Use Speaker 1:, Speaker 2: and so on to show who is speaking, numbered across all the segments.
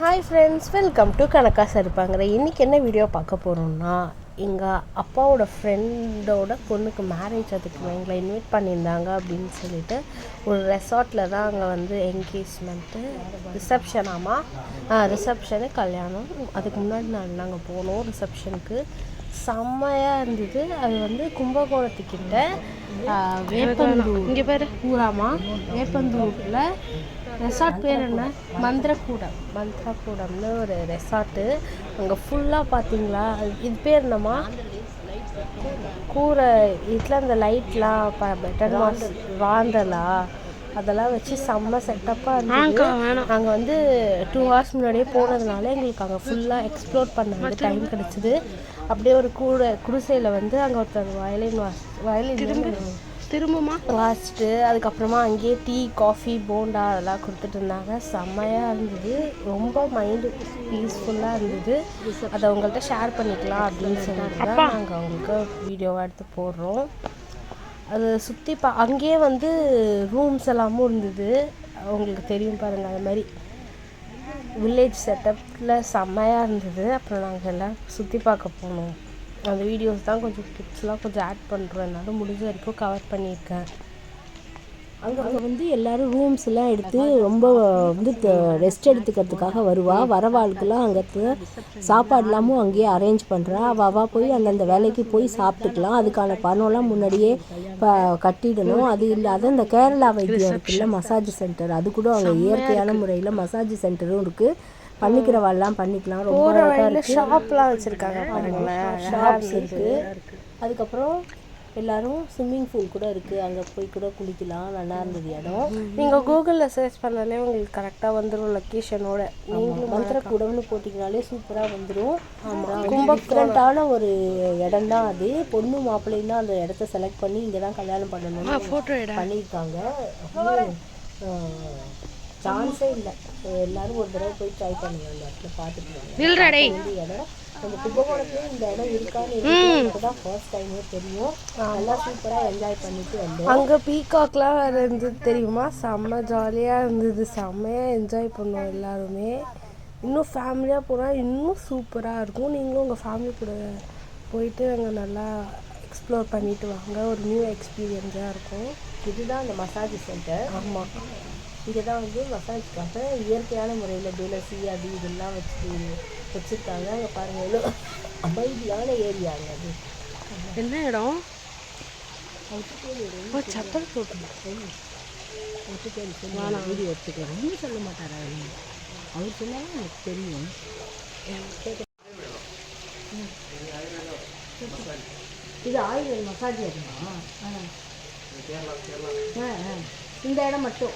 Speaker 1: Hi friends, welcome to கணக்கா சருப்பாங்கிற. இன்றைக்கி என்ன வீடியோ பார்க்க போகிறோம்னா, எங்கள் அப்பாவோட ஃப்ரெண்டோட பொண்ணுக்கு மேரேஜ், அதுக்கு எங்களை இன்வைட் பண்ணியிருந்தாங்க அப்படின்னு சொல்லிட்டு ஒரு ரெசார்ட்டில் தான் அங்கே வந்து என்கேஜ்மெண்ட்டு ரிசப்ஷனு கல்யாணம். அதுக்கு முன்னாடி நாங்கள் போனோம் ரிசப்ஷனுக்கு. செம்மையாக இருந்தது. அது வந்து கும்பகோணத்துக்கிட்ட வேப்பந்தூர், இங்கே பேர் வேப்பந்தூரில் ரெசார்ட் பேர் என்ன, மந்திரக்கூடம்னு ஒரு ரெசார்ட்டு. அங்கே ஃபுல்லாக பார்த்தீங்களா, இது பேர் என்னம்மா, கூரை இதில் அந்த லைட்லாம் பெட்டர் வாண்டலா அதெல்லாம் வச்சு செம்ம செட்டப்பாக இருந்தது. நாங்கள் வந்து 2 hours முன்னாடியே போனதுனால எங்களுக்கு அங்கே ஃபுல்லாக எக்ஸ்ப்ளோர் பண்ண வந்து டைம் கிடச்சிது. அப்படியே ஒரு குடிசையில் வந்து அங்கே ஒருத்தர் வயலின் திரும்பமா வாசிச்சுட்டு அதுக்கப்புறமா அங்கேயே டீ, காஃபி, போண்டா அதெல்லாம் கொடுத்துட்டு இருந்தாங்க. செம்மையாக இருந்தது. ரொம்ப மைண்டு பீஸ்ஃபுல்லாக இருந்தது. அதை உங்கள்கிட்ட ஷேர் பண்ணிக்கலாம் அப்படின்னு சொல்லிட்டு தான் நாங்கள் அவங்களுக்கு வீடியோவாக எடுத்து போடுறோம். அது சுற்றி அங்கேயே வந்து ரூம்ஸ் எல்லாமும் இருந்தது. அவங்களுக்கு தெரியும் பாருங்கள், அது மாதிரி வில்லேஜ் செட்டப்பில் செம்மையாக இருந்தது. அப்புறம் நாங்கள் எல்லாம் சுற்றி பார்க்க போனோம். அந்த வீடியோஸ் தான் கொஞ்சம் கிட்ஸ்லாம் கொஞ்சம் ஆட் பண்ணுறோம். என்னால் முடிஞ்ச வரைக்கும் கவர் பண்ணியிருக்கேன். அங்கே வந்து எல்லோரும் ரூம்ஸ்லாம் எடுத்து ரொம்ப வந்து ரெஸ்ட் எடுத்துக்கிறதுக்காக வரவாளுக்கெல்லாம் அங்கே சாப்பாடுலாமும் அங்கேயே அரேஞ்ச் பண்ணுறா. அவள் போய் அந்தந்த வேலைக்கு போய் சாப்பிட்டுக்கலாம். அதுக்கான பணம்லாம் முன்னாடியே கட்டிடணும். அது இல்லாத இந்த கேரளா வைத்தியம் இருக்குல்ல, மசாஜ் சென்டர், அது கூட அங்கே இயற்கையான முறையில் மசாஜ் சென்டரும் இருக்குது. பண்ணிக்கிறவாள்லாம் பண்ணிக்கலாம். ரொம்ப ஷாப்லாம் வச்சுருக்காங்க பாருங்களேன், ஷாப்ஸ் இருக்குது. அதுக்கப்புறம் எல்லோரும் ஸ்விம்மிங் பூல் கூட இருக்குது, அங்கே போய் கூட குளிக்கலாம். நல்லா இருந்தது இடம். நீங்கள் கூகுளில் சர்ச் பண்ணாலே உங்களுக்கு கரெக்டாக வந்துடும் லொக்கேஷனோட. நீங்களும் மந்திரக்கூடம்னு போட்டிங்கனாலே சூப்பராக வந்துடும். ரொம்ப டிஃப்ரெண்ட்டான ஒரு இடம் தான் அது. பொண்ணு மாப்பிள்ளைன்னா அந்த இடத்த செலக்ட் பண்ணி இங்கே தான் கல்யாணம் பண்ணணும்னு பண்ணியிருக்காங்க. சான்ஸே இல்லை. எல்லோரும் ஒரு தடவை போய் ட்ரை பண்ணுங்க, அந்த இடத்துல பார்த்துட்டு இடம். நம்ம கும்பகோணத்துல இந்த இடம் இருக்கான்னு தான் ஃபர்ஸ்ட் டைமே தெரியும். நல்லா சூப்பராக என்ஜாய் பண்ணிட்டு வந்தோம். அங்கே பீகாக்லாம் வேறு இருந்தது தெரியுமா, செம்ம ஜாலியாக இருந்தது. செம்மையாக என்ஜாய் பண்ணோம் எல்லாருமே. இன்னும் ஃபேமிலியாக போனால் இன்னும் சூப்பராக இருக்கும். நீங்களும் உங்கள் ஃபேமிலி கூட போயிட்டு அங்கே நல்லா எக்ஸ்ப்ளோர் பண்ணிட்டு வாங்க. ஒரு நியூ எக்ஸ்பீரியன்ஸாக இருக்கும். இதுதான் அந்த மசாஜ் சென்டர். ஆமாம், இங்கே தான் வந்து மசாஜ்க்காக இயற்கையான முறையில் துளசி அது இதெல்லாம் வச்சுருக்காங்க. அங்கே பாருங்கள், எவ்வளோ அமைதியான ஏரியாங்க. அது என்ன இடம், சப்பல் போட்டு வீடியோ எடுத்துக்கலாம். ஒன்றும் சொல்ல மாட்டாரா அவர் சொன்னாலும் எனக்கு தெரியும். இது ஆயுர்வேத மசாஜ் இருக்குமா? இந்த இடம் மட்டும்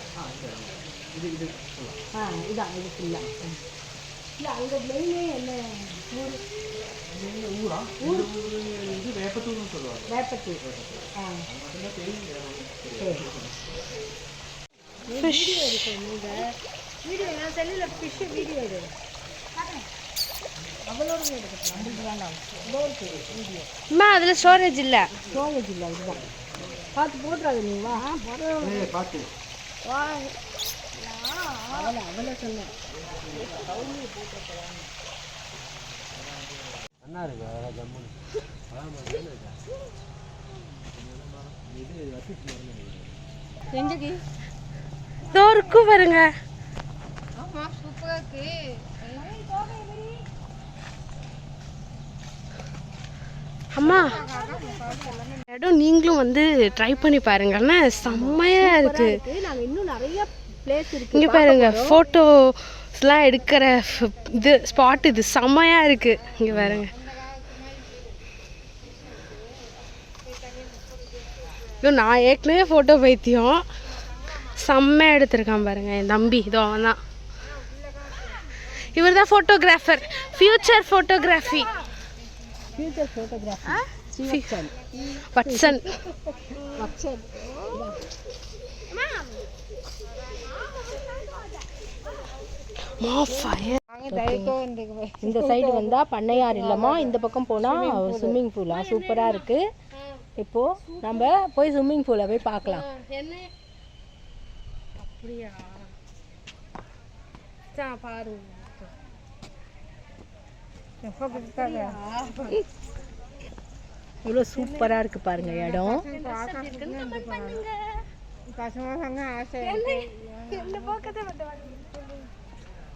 Speaker 1: இதான் இது ஃபுல்லாக இல்லை. அங்கே மெயினே என்ன ஊர் இது வேப்பத்தூர்னு சொல்லுவாங்க. வேப்பத்தூர். வீடியோ இருக்கு. நீங்கள் வீடியோ நான் செல்லில் ஃபிஷ்ஷு வீடியோ எடு, அவளோட எடுக்கலாம். நம்மளுக்கு வேண்டாம், வீடியோ அதில் ஸ்டோரேஜ் இல்லை. இதுதான் பார்த்து போட்டுறாது. நீ வா பார்த்து அவளை சொன்னேன். இருக்கும் பாருங்க. அம்மா இடம் நீங்களும் வந்து ட்ரை பண்ணி பாருங்க, ஆனால் செம்மையாக இருக்குது. நாங்கள் இன்னும் நிறைய பிளேஸ் இருக்குது. இங்கே பாருங்க, ஃபோட்டோஸ்லாம் எடுக்கிற இது ஸ்பாட், இது செம்மையாக இருக்குது. இங்கே பாருங்க, நான் ஏற்கனவே ஃபோட்டோ பைத்தியம். செம்மையாக எடுத்திருக்கான் பாருங்க என் தம்பி. இதோ அவன் தான், இவர் தான் ஃபோட்டோகிராஃபர். Future photography வட்சன். இந்த சைடு வந்தா பண்ணையார் இல்லமா, இந்த பக்கம் போனா ஸ்விம்மிங் பூலா சூப்பரா இருக்கு. இப்போ நம்ம போய் ஸ்விம்மிங் பூலை போய் பார்க்கலாம். அப்படியா பாருங்க. இவ்வளோ சூப்பராக இருக்குது பாருங்க இடம்.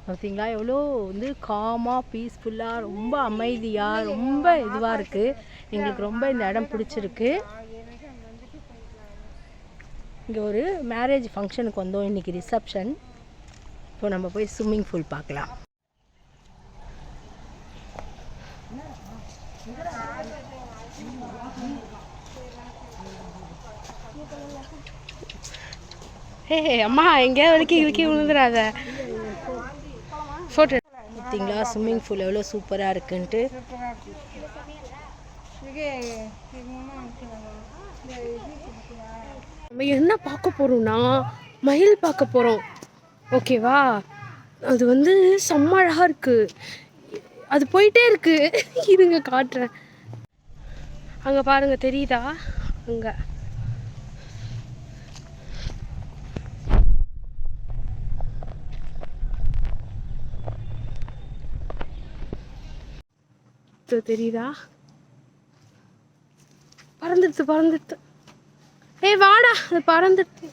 Speaker 1: பார்த்தீங்களா எவ்வளோ வந்து காமாக பீஸ்ஃபுல்லாக ரொம்ப அமைதியாக ரொம்ப இதுவாக இருக்குது. எங்களுக்கு ரொம்ப இந்த இடம் பிடிச்சிருக்கு. இங்கே ஒரு மேரேஜ் ஃபங்க்ஷனுக்கு வந்தோம், இன்றைக்கி ரிசப்ஷன். இப்போ நம்ம போய் ஸ்விம்மிங் பூல் பார்க்கலாம். அம்மா எங்கேயாவது வலிக்கி விழுந்துடாத. ஃபோட்டோ பார்த்தீங்களா ஸ்விம்மிங் பூல் எவ்வளோ சூப்பராக இருக்குன்ட்டு. நம்ம என்ன பார்க்க போகிறோம்னா மயில் பார்க்க போகிறோம். ஓகேவா? அது வந்து செம்ம அழகாக இருக்குது. அது போயிட்டே இருக்குது. இருங்க காட்டுறேன். அங்கே பாருங்கள், தெரியுதா? அங்கே தெரியுதா? பறந்துடுத்து. ஏய் வாடா, அது பறந்துடுத்து.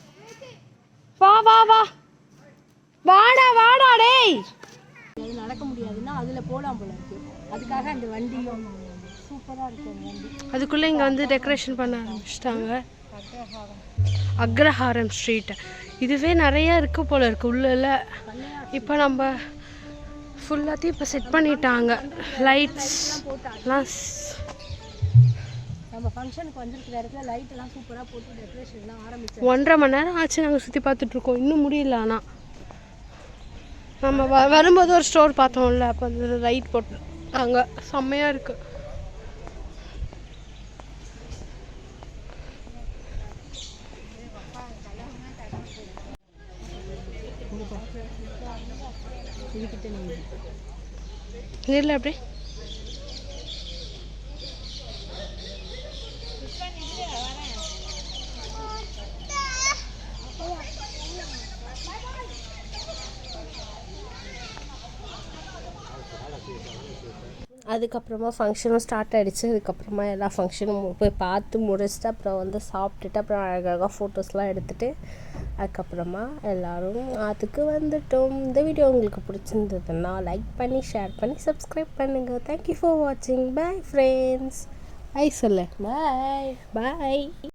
Speaker 1: வா வாடா டேய். அது நடக்க முடியாதுன்னா அதில் போகலாம் போல இருக்கு. அதுக்காக அந்த வண்டியும் சூப்பராக இருக்கு. அந்த வண்டி அதுக்குள்ளே இங்கே வந்து டெக்கரேஷன் பண்ண ஆரம்பிச்சிட்டாங்க. அக்ரஹாரம் ஸ்ட்ரீட் இதுவே நிறைய இருக்கு போல இருக்கு உள்ள. இப்போ நம்ம ஃபுல்லாத்தையும் இப்போ செட் பண்ணிட்டாங்க. லைட்ஸ்லாம் நம்ம ஃபங்க்ஷனுக்கு வந்துருக்கிற இடத்துல லைட்டெல்லாம் சூப்பராக போட்டு டெக்கரேஷன்லாம் ஆரம்பிச்சு 1.5 மணி நேரம் ஆச்சு நாங்கள் சுற்றி பார்த்துட்ருக்கோம். இன்னும் முடியல. ஆனால் நம்ம வரும்போது ஒரு ஸ்டோர் பார்த்தோம்ல, அப்போ அந்த லைட் போட்டு அங்கே செம்மையாக இருக்குது. நேரில் அப்படியே அதுக்கப்புறமா ஃபங்க்ஷனும் ஸ்டார்ட் ஆகிடுச்சு. அதுக்கப்புறமா எல்லா ஃபங்க்ஷனும் போய் பார்த்து முடிச்சுட்டு அப்புறம் வந்து சாப்பிட்டுட்டு அப்புறம் அழகாக ஃபோட்டோஸ்லாம் எடுத்துகிட்டு அதுக்கப்புறமா எல்லோரும் அதுக்கு வந்துட்டோம். இந்த வீடியோ உங்களுக்கு பிடிச்சிருந்ததுன்னா லைக் பண்ணி ஷேர் பண்ணி சப்ஸ்கிரைப் பண்ணுங்கள். தேங்க்யூ ஃபார் வாட்சிங். Bye friends. பாய் சொல்லு. பாய்.